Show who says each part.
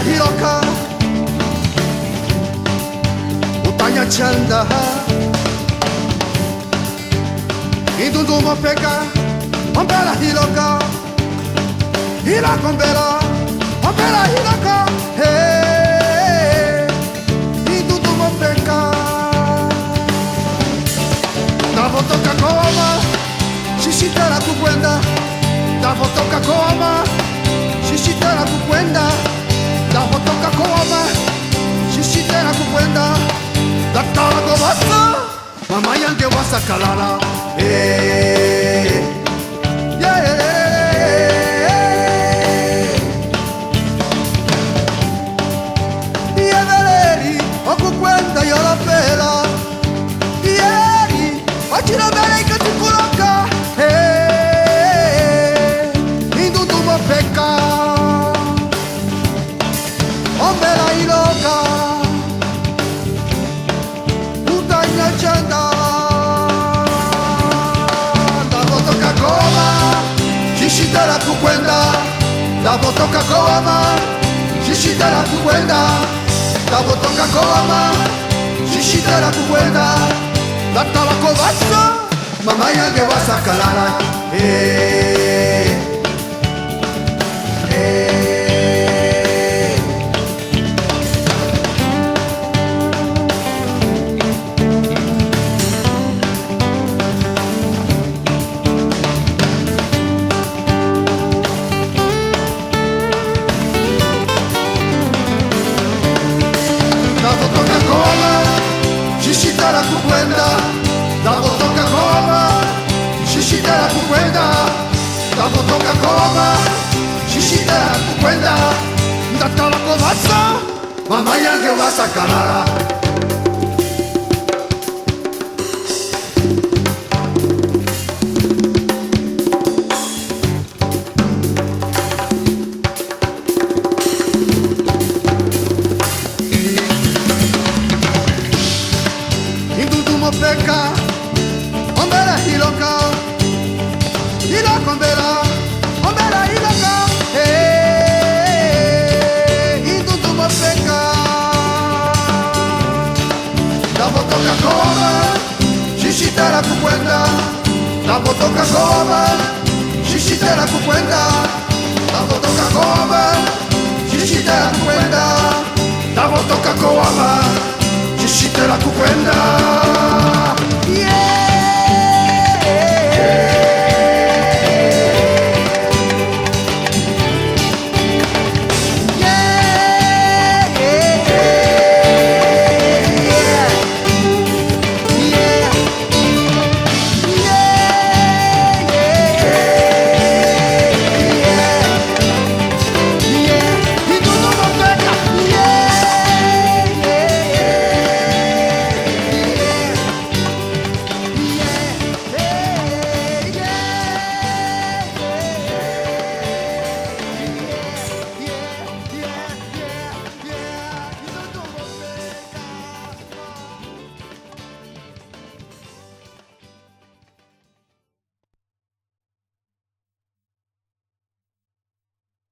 Speaker 1: hiroka utanya chanda indundu mopeka ombela hiroka hira kombela ombela hiroka hey indundu mopeka navotoka koma shishitera kukwenda navotoka koma shishitera kukwenda navotoka koma shishitera kukwenda datala kovasa mama yange wasakalala yeveleri okukwenda yolopela yeri ochilobele ikatikuloka indundu mopeka ombela iloka utanya chanda ndavotoka koma shishitera kukwenda ndavotoka koma shishitera kukwenda ndavotoka koma shishitera kukwenda datala kovasa mama yange wasakalala navotoka koma shishitera kukwenda navotoka koma shishitera kukwenda navotoka koma shishitera kukwenda ndatala kovasa mama yange wasakalala mopeka ombela hiloka hilokombela ombela hiloka indundu mopeka navotoka koma shishitera kukwenda navotoka koma shishitera kukwenda navotoka koma shishitera kukwenda navotoka koma shishitera kukwenda